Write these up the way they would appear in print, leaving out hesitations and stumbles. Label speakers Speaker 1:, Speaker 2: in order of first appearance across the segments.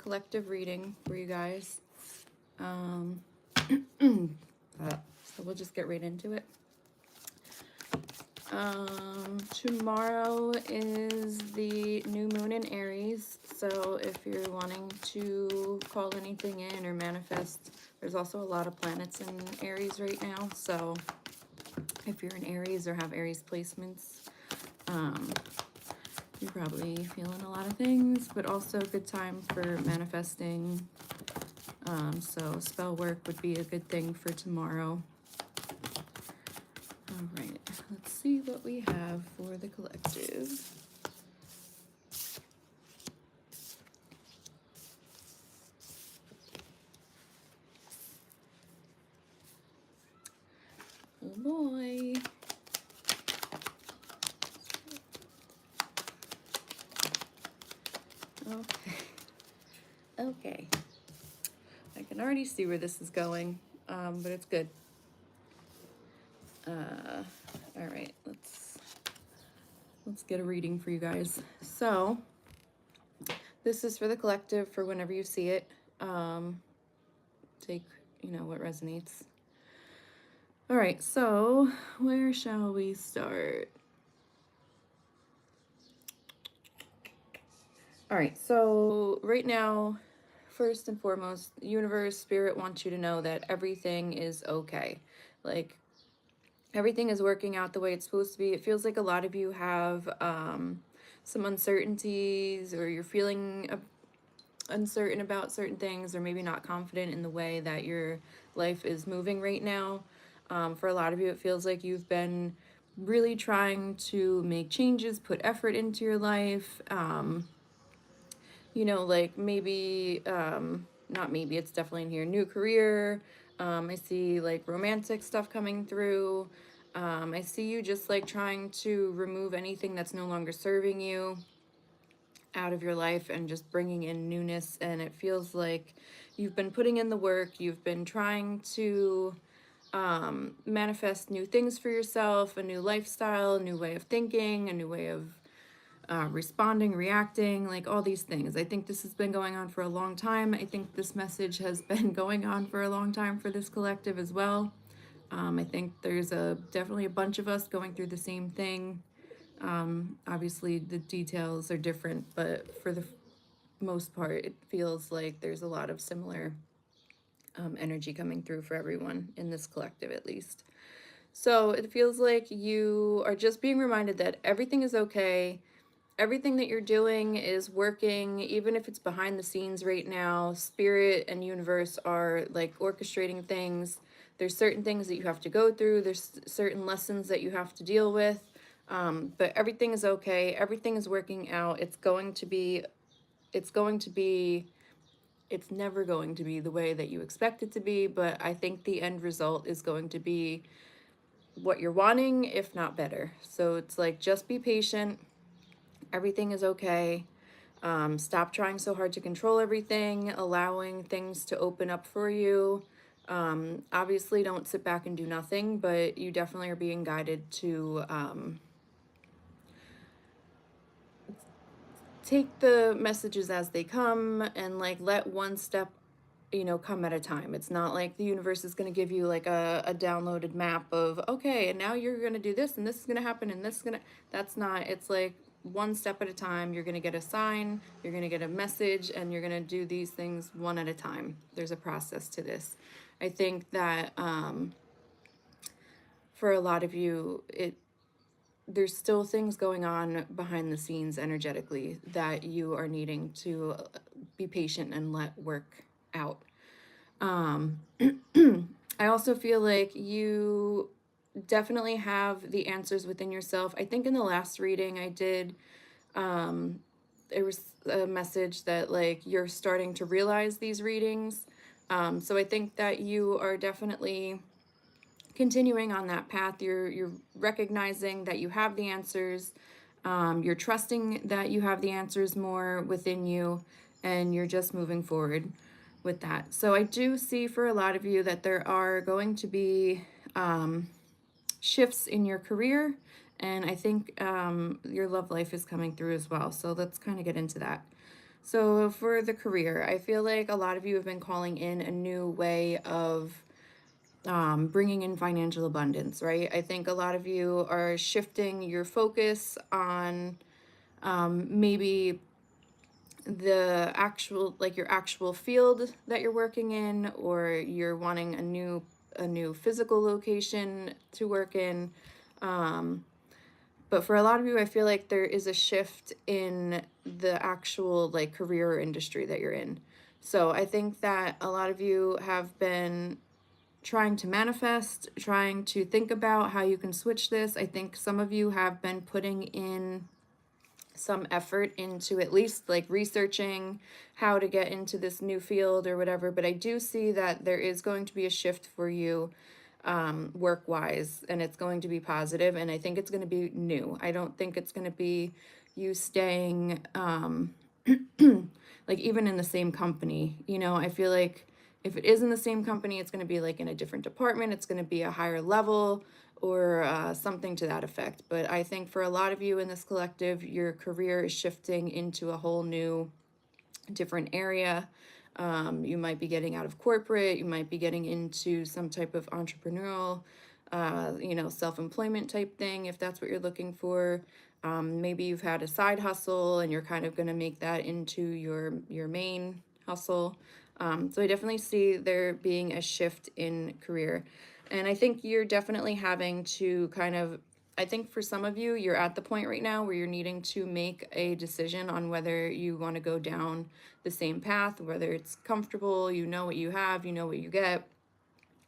Speaker 1: collective reading for you guys. So we'll just get right into it. Tomorrow is the new moon in Aries, so if you're wanting to call anything in or manifest, there's also a lot of planets in Aries right now, so if you're in Aries or have Aries placements, you're probably feeling a lot of things, but also a good time for manifesting. So spell work would be a good thing for tomorrow. All right, let's see what we have for the collective. Oh boy. Okay. Okay. I can already see where this is going, but it's good. All right, let's get a reading for you guys. So this is for the collective for whenever you see it. Take, what resonates. All right, so where shall we start? All right, so right now, first and foremost, universe, spirit wants you to know that everything is okay. Like, everything is working out the way it's supposed to be. It feels like a lot of you have some uncertainties, or you're feeling uncertain about certain things, or maybe not confident in the way that your life is moving right now. For a lot of you, it feels like you've been really trying to make changes, put effort into your life. Like maybe, not maybe, it's definitely in here, new career. I see like romantic stuff coming through. I see you just like trying to remove anything that's no longer serving you out of your life and just bringing in newness. And it feels like you've been putting in the work, you've been trying to manifest new things for yourself, a new lifestyle, a new way of thinking, a new way of responding, reacting, like all these things. I think this has been going on for a long time. I think this message has been going on for a long time for this collective as well. I think there's definitely a bunch of us going through the same thing. Obviously, the details are different, but for the most part, it feels like there's a lot of similar energy coming through for everyone in this collective, at least. So it feels like you are just being reminded that everything is okay. Everything that you're doing is working, even if it's behind the scenes right now. Spirit and universe are like orchestrating things. There's certain things that you have to go through. There's certain lessons that you have to deal with. But everything is okay. Everything is working out. It's never going to be the way that you expect it to be, but I think the end result is going to be what you're wanting, if not better. So it's like, just be patient. Everything is okay. Stop trying so hard to control everything, allowing things to open up for you. Obviously, don't sit back and do nothing, but you definitely are being guided to take the messages as they come and like let one step come at a time. It's not like the universe is going to give you like a downloaded map of, okay, and now you're going to do this and this is going to happen and this is going to, that's not, it's like one step at a time. You're going to get a sign, you're going to get a message, and you're going to do these things one at a time. There's a process to this. I think that for a lot of you, there's still things going on behind the scenes energetically that you are needing to be patient and let work out. I also feel like you definitely have the answers within yourself. I think in the last reading I did, there was a message that like you're starting to realize these readings. So I think that you are definitely continuing on that path. You're recognizing that you have the answers. You're trusting that you have the answers more within you, and you're just moving forward with that. So I do see for a lot of you that there are going to be shifts in your career, and I think your love life is coming through as well. So let's kind of get into that. So for the career, I feel like a lot of you have been calling in a new way of bringing in financial abundance, right? I think a lot of you are shifting your focus on maybe the actual, like your actual field that you're working in, or you're wanting a new physical location to work in. But for a lot of you, I feel like there is a shift in the actual like career or industry that you're in. So I think that a lot of you have been trying to manifest, trying to think about how you can switch this. I think some of you have been putting in some effort into at least like researching how to get into this new field or whatever. But I do see that there is going to be a shift for you work wise, and it's going to be positive, and I think it's going to be new. I don't think it's going to be you staying like even in the same company. I feel like if it is in the same company, it's going to be like in a different department, it's going to be a higher level or something to that effect. But I think for a lot of you in this collective, your career is shifting into a whole new different area. You might be getting out of corporate, you might be getting into some type of entrepreneurial, self-employment type thing, if that's what you're looking for. Maybe you've had a side hustle and you're kind of going to make that into your main hustle. So I definitely see there being a shift in career. And I think you're definitely having to I think for some of you, you're at the point right now where you're needing to make a decision on whether you want to go down the same path, whether it's comfortable, you know what you have, you know what you get,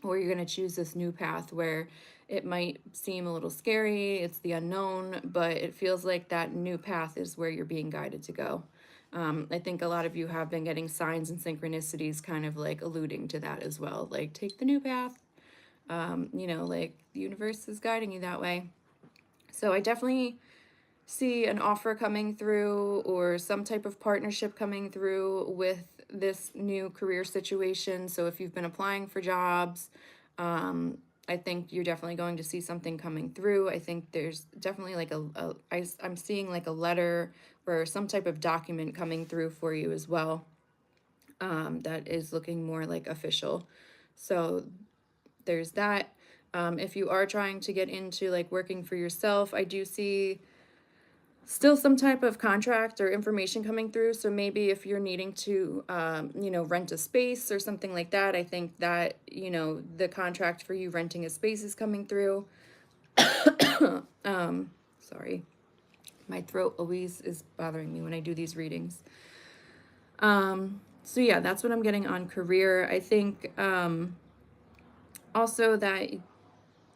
Speaker 1: or you're going to choose this new path where it might seem a little scary, it's the unknown, but it feels like that new path is where you're being guided to go. I think a lot of you have been getting signs and synchronicities kind of like alluding to that as well. Like, take the new path. Like the universe is guiding you that way. So I definitely see an offer coming through or some type of partnership coming through with this new career situation. So if you've been applying for jobs, I think you're definitely going to see something coming through. I think there's definitely like I'm seeing like a letter or some type of document coming through for you as well, that is looking more like official. So there's that. If you are trying to get into like working for yourself, I do see still some type of contract or information coming through. So maybe if you're needing to, rent a space or something like that, I think that, the contract for you renting a space is coming through. Sorry, my throat always is bothering me when I do these readings. So yeah, that's what I'm getting on career. I think also that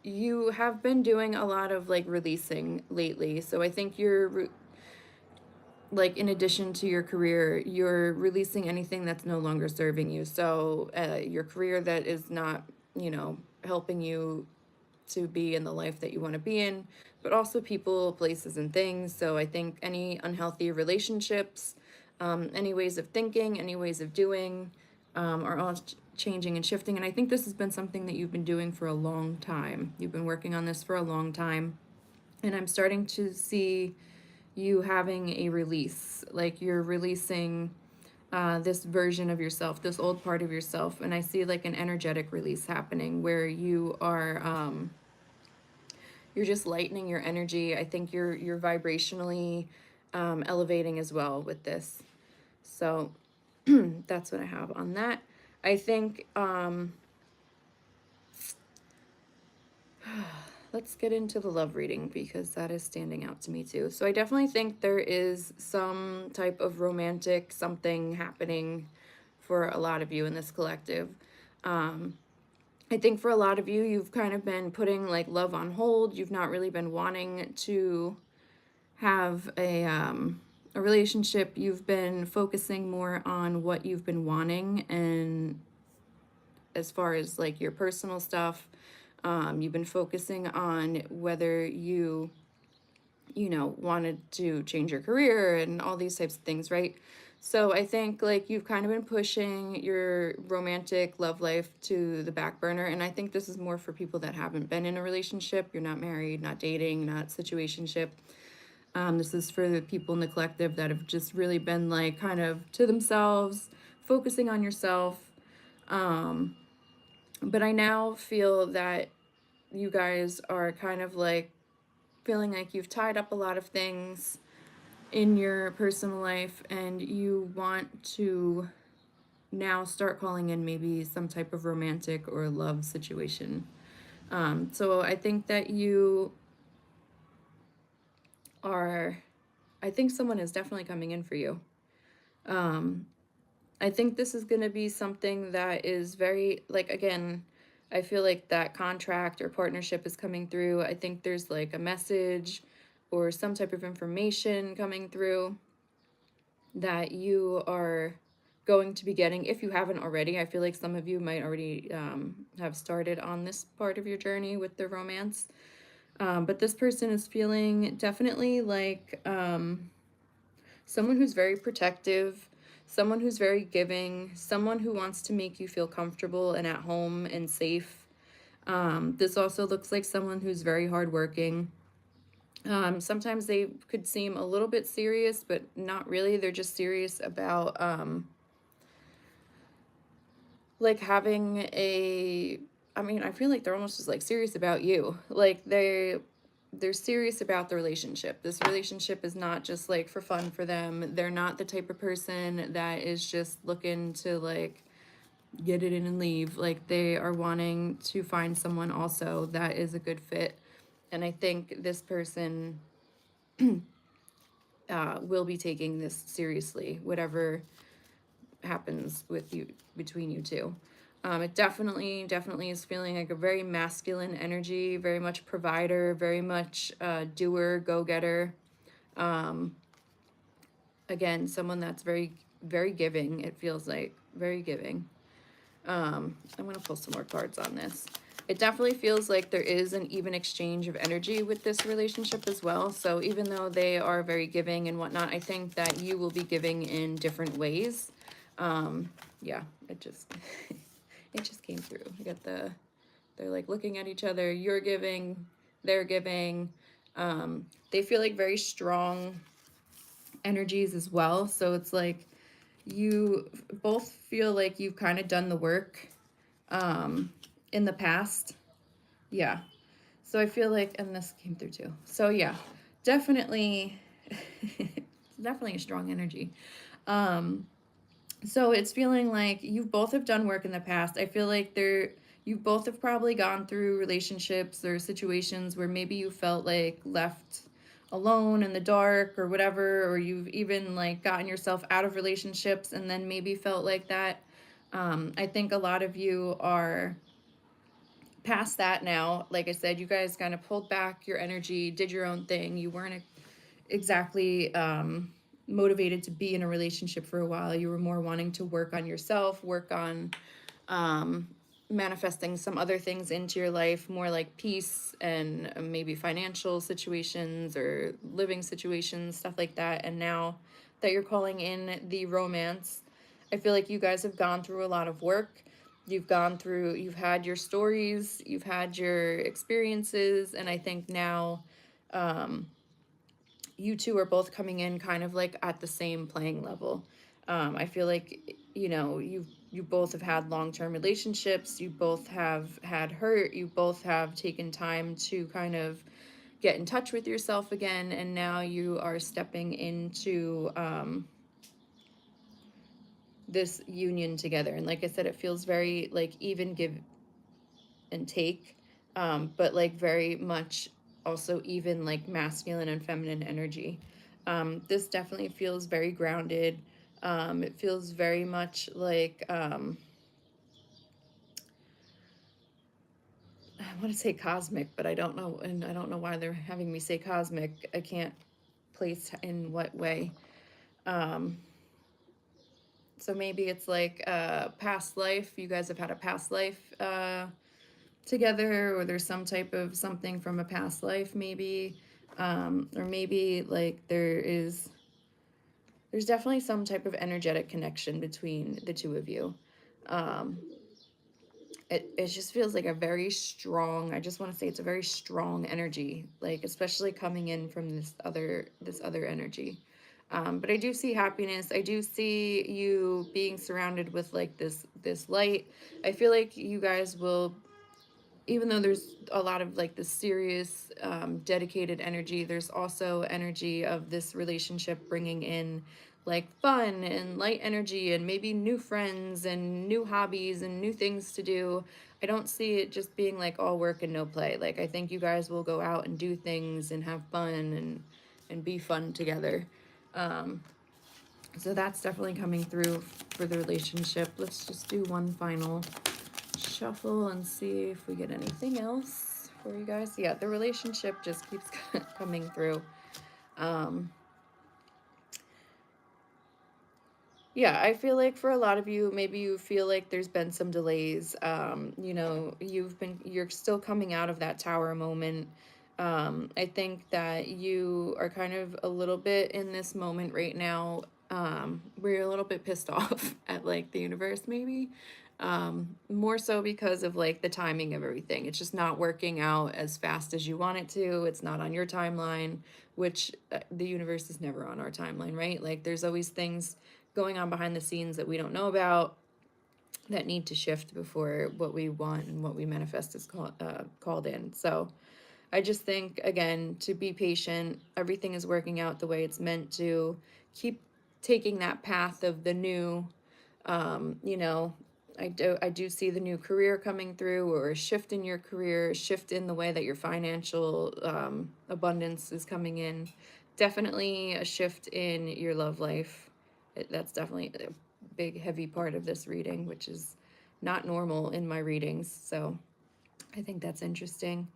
Speaker 1: you have been doing a lot of like releasing lately. So I think you're like, in addition to your career, you're releasing anything that's no longer serving you. So your career that is not, helping you to be in the life that you want to be in, but also people, places, and things. So I think any unhealthy relationships, any ways of thinking, any ways of doing, are all changing and shifting. And I think this has been something that you've been doing for a long time. You've been working on this for a long time. And I'm starting to see you having a release, like you're releasing this version of yourself, this old part of yourself. And I see like an energetic release happening where you are you're just lightening your energy. I think you're vibrationally elevating as well with this. So that's what I have on that. I think let's get into the love reading because that is standing out to me too. So I definitely think there is some type of romantic something happening for a lot of you in this collective. I think for a lot of you, you've kind of been putting like love on hold. You've not really been wanting to have a relationship. You've been focusing more on what you've been wanting, and as far as like your personal stuff, you've been focusing on whether wanted to change your career and all these types of things, right? So I think like you've kind of been pushing your romantic love life to the back burner. And I think this is more for people that haven't been in a relationship. You're not married, not dating, not situationship. This is for the people in the collective that have just really been like kind of to themselves, focusing on yourself. Um, but I now feel that you guys are kind of like feeling like you've tied up a lot of things in your personal life and you want to now start calling in maybe some type of romantic or love situation. So I think that you are, I think someone is definitely coming in for you. Um, I think this is going to be something that is very, like, again, I feel like that contract or partnership is coming through. I think there's like a message or some type of information coming through that you are going to be getting if you haven't already. I feel like some of you might already have started on this part of your journey with the romance. But this person is feeling definitely like someone who's very protective, someone who's very giving, someone who wants to make you feel comfortable and at home and safe. This also looks like someone who's very hardworking. Sometimes they could seem a little bit serious, but not really. They're just serious about like having a, I mean, I feel like they're almost just like serious about you. Like they're serious about the relationship. This relationship is not just like for fun for them. They're not the type of person that is just looking to like get it in and leave. Like they are wanting to find someone also that is a good fit. And I think this person will be taking this seriously, whatever happens with you between you two. It definitely is feeling like a very masculine energy, very much provider, very much doer, go-getter. Um, Again, someone that's very giving, it feels like, very giving. I'm going to pull some more cards on this. It definitely feels like there is an even exchange of energy with this relationship as well. So even though they are very giving and whatnot, I think that you will be giving in different ways. Yeah, it just it just came through. I got they're like looking at each other. You're giving, they're giving. They feel like very strong energies as well. So it's like you both feel like you've kind of done the work in the past. Yeah. So I feel like, and this came through too. So yeah, definitely, definitely a strong energy. Um, so it's feeling like you both have done work in the past. I feel like you both have probably gone through relationships or situations where maybe you felt like left alone in the dark or whatever, or you've even like gotten yourself out of relationships and then maybe felt like that. I think a lot of you are past that now. Like I said, you guys kind of pulled back your energy, did your own thing. You weren't exactly motivated to be in a relationship for a while. You were more wanting to work on yourself, work on um, manifesting some other things into your life, more like peace and maybe financial situations or living situations, stuff like that. And now that you're calling in the romance, I feel like you guys have gone through a lot of work. You've had your stories, you've had your experiences, and I think now you two are both coming in kind of like at the same playing level. I feel like, you know, you both have had long-term relationships, you both have had hurt, you both have taken time to kind of get in touch with yourself again, and now you are stepping into this union together. And like I said, it feels very like even give and take, but like very much also even like masculine and feminine energy. This definitely feels very grounded. It feels very much like I want to say cosmic, but I don't know, and I don't know why they're having me say cosmic. I can't place in what way. Um, so maybe it's like past life. You guys have had a past life together, or there's some type of something from a past life, maybe. Or maybe like there's definitely some type of energetic connection between the two of you. Um, it just feels like a very strong, I just want to say it's a very strong energy, like especially coming in from this other energy. But I do see happiness. I do see you being surrounded with like this light. I feel like you guys will, even though there's a lot of like this serious dedicated energy, there's also energy of this relationship bringing in like fun and light energy and maybe new friends and new hobbies and new things to do. I don't see it just being like all work and no play. Like I think you guys will go out and do things and have fun and be fun together. So that's definitely coming through for the relationship. Let's just do one final shuffle and see if we get anything else for you guys. Yeah, the relationship just keeps coming through. Um, yeah, I feel like for a lot of you, maybe you feel like there's been some delays. You're still coming out of that tower moment. I think that you are kind of a little bit in this moment right now, where you're a little bit pissed off at like the universe, maybe. More so because of like the timing of everything. It's just not working out as fast as you want it to. It's not on your timeline, which the universe is never on our timeline, right? Like there's always things going on behind the scenes that we don't know about that need to shift before what we want and what we manifest is called in. So I just think, again, to be patient. Everything is working out the way it's meant to. Keep taking that path of the new. You know, I do see the new career coming through, or a shift in your career, a shift in the way that your financial abundance is coming in. Definitely a shift in your love life. That's definitely a big, heavy part of this reading, which is not normal in my readings. So I think that's interesting.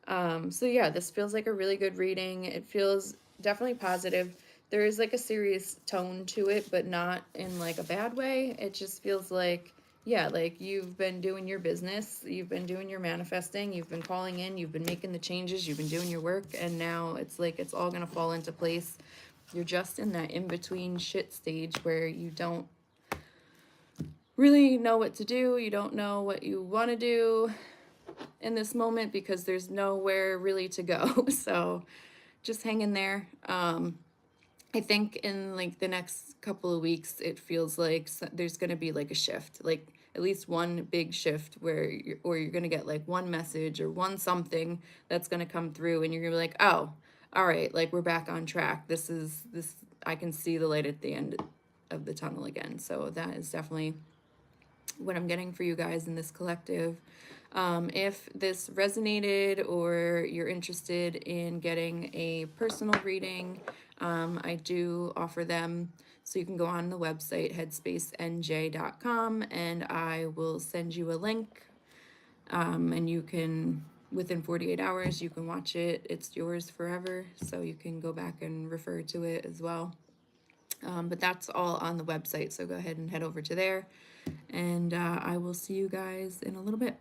Speaker 1: So yeah, this feels like a really good reading. It feels definitely positive. There is like a serious tone to it, but not in like a bad way. It just feels like, yeah, like you've been doing your business, you've been doing your manifesting, you've been calling in, you've been making the changes, you've been doing your work, and now it's like it's all gonna fall into place. You're just in that in-between shit stage where you don't really know what to do, you don't know what you want to do in this moment because there's nowhere really to go. So just hang in there. I think in like the next couple of weeks, it feels like there's going to be like a shift, like at least one big shift where you're going to get like one message or one something that's going to come through and you're going to be like, oh, all right, like we're back on track. This, I can see the light at the end of the tunnel again. So that is definitely what I'm getting for you guys in this collective. If this resonated or you're interested in getting a personal reading, I do offer them. So you can go on the website headspacenj.com and I will send you a link. And you can, within 48 hours, you can watch it. It's yours forever. So you can go back and refer to it as well. But that's all on the website. So go ahead and head over to there. And I will see you guys in a little bit.